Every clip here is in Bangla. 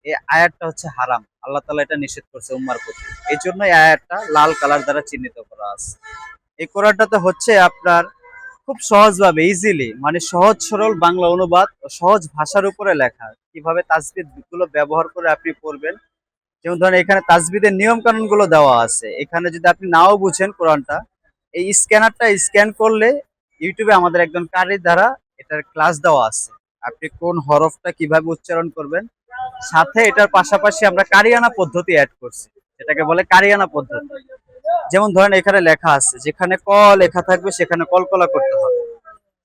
এই আয়াতটা হচ্ছে হারাম। আল্লাহ তাআলা এটা নিষেধ করছে উম্মার প্রতি। এই জন্য এই আয়াতটা লাল কালার দ্বারা চিহ্নিত করা আছে। এই কোরআনটাতে হচ্ছে আপনার খুব সহজভাবে ইজিলি মানে সহজ সরল বাংলা অনুবাদ ও সহজ ভাষার উপরে লেখা। কিভাবে তাজবিদ গুলো ব্যবহার করে আপনি পড়বেন। যেমন ধরেন এখানে তাজবিদের নিয়ম কানুন গুলো দেওয়া আছে। এখানে যদি আপনি নাও বুঝেন কোরআনটা, এই স্ক্যানারটা স্ক্যান করলে ইউটিউবে আমাদের একজন কারি দ্বারা এটার ক্লাস দেওয়া আছে। আপনি কোন হরফটা কিভাবে উচ্চারণ করবেন, সাথে এটার পাশাপাশি আমরা কারিয়ানা পদ্ধতি অ্যাড করছি, যেটাকে বলে কারিয়ানা পদ্ধতি। যেমন ধরেন এখানে লেখা আছে, যেখানে ক লেখা থাকবে সেখানে কলকলা করতে হবে,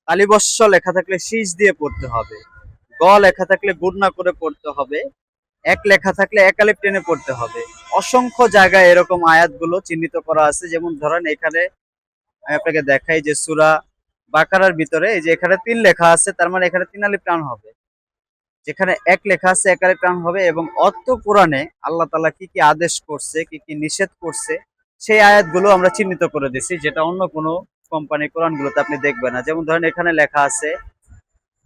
তালিবস্য লেখা থাকলে শীষ দিয়ে পড়তে হবে, গ লেখা থাকলে গুণনা করে পড়তে হবে, এক লেখা থাকলে একালিপ টেনে পড়তে হবে। অসংখ্য জায়গায় এরকম আয়াতগুলো চিহ্নিত করা আছে। যেমন ধরেন এখানে আমি আপনাকে দেখাই যে সূরা বাকারার ভিতরে এই যে এখানে ৩ লেখা আছে, তার মানে এখানে ৩ আলিফ টান হবে। যেখানে এক লেখা আছে এক আলিফ টান হবে। এবং অর্থ কোরআনে আল্লাহ তাআলা কি কি আদেশ করছে, কি কি নিষেধ করছে, সেই আয়াতগুলো আমরা চিহ্নিত করে দিছি, যেটা অন্য কোনো কোম্পানির কোরআনগুলোতে আপনি দেখবেন না। যেমন ধরেন এখানে লেখা আছে,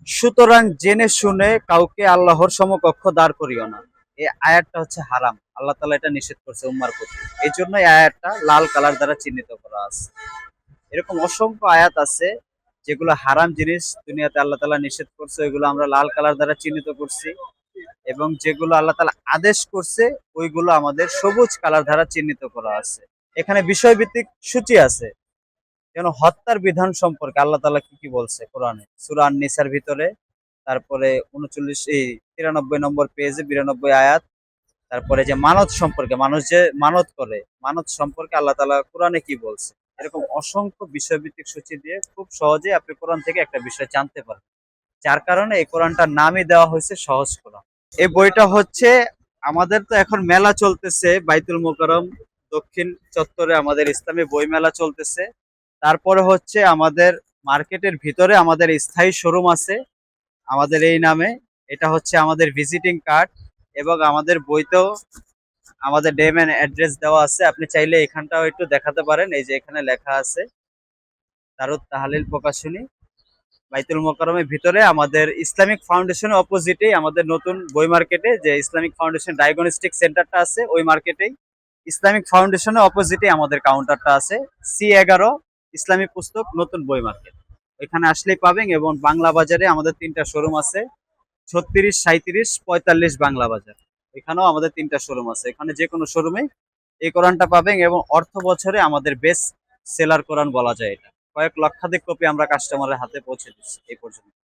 সুতরাং জেনে শুনে কাউকে আল্লাহর সমকক্ষ দাঁড় করিও না। এই আয়াতটা হচ্ছে হারাম। আল্লাহ তাআলা এটা নিষেধ করছে উম্মার প্রতি। এই জন্য এই আয়াতটা লাল কালার দ্বারা চিহ্নিত করা আছে। এরকম অসংখ্য আয়াত আছে যেগুলো হারাম জিনিস দুনিয়াতে আল্লাহ তাআলা নিষেধ করছে, ওইগুলো আমরা লাল কালার দ্বারা চিহ্নিত করছি। এবং যেগুলো আল্লাহ তাআলা আদেশ করছে ওইগুলো আমাদের সবুজ কালার দ্বারা চিহ্নিত করা আছে। এখানে বিষয়ভিত্তিক সূচি আছে, যেন হত্যার বিধান সম্পর্কে আল্লাহ তাআলা কি কি বলছে কোরআনে। সূরা আন-নিসার ভিতরে, তারপরে 93 নম্বর পেজে 92 আয়াত। তারপরে যে মানত সম্পর্কে, মানুষ যে মানত করে, মানত সম্পর্কে আল্লাহ তাআলা কোরআনে কি বলছে। এরকম অসংখ্য বিষয়ভিত্তিক সূচি দিয়ে খুব সহজে আপনি কোরআন থেকে একটা বিষয় জানতে পারেন। যার কারণে এই কোরআনটার নামই দেওয়া হয়েছে সহজ কোরআন। এই বইটা হচ্ছে, আমাদের তো এখন মেলা চলতেছে বাইতুল মোকাররম দক্ষিণ চত্বরে, আমাদের ইসলামী বই মেলা চলতেছে। তারপরে হচ্ছে আমাদের মার্কেটের ভিতরে আমাদের স্থায়ী শোরুম আছে আমাদের এই নামে। এটা হচ্ছে আমাদের ভিজিটিং কার্ড। এবং আমাদের বইতেও আমাদের নেম এন্ড অ্যাড্রেস দেওয়া আছে। আপনি চাইলে এখানটাও একটু দেখাতে পারেন। এই যে এখানে লেখা আছে দারুত তাহলিল প্রকাশনী, বাইতুল মোকাররমের ভিতরে আমাদের ইসলামিক ফাউন্ডেশনের অপোজিটেই আমাদের নতুন বই মার্কেটে যে ইসলামিক ফাউন্ডেশন ডায়াগনস্টিক সেন্টারটা আছে, ওই মার্কেটেই ইসলামিক ফাউন্ডেশনের অপোজিটেই আমাদের কাউন্টারটা আছে। C11 ইসলামিক পুস্তক নতুন বই মার্কেট, এখানে আসলেই পাবেন। এবং বাংলা বাজারে আমাদের 3টা শোরুম আছে, 36, 37, 45 বাংলা বাজার। এখানেও আমাদের 3টা শোরুম আছে। এখানে যে কোনো শোরুমে এই কোরআনটা পাবেন। এবং অর্থ বছরে আমাদের বেস্ট সেলার কোরআন বলা যায় এটা। কয়েক লক্ষাধিক কপি আমরা কাস্টমারের হাতে পৌঁছে দিচ্ছি এই পর্যন্ত।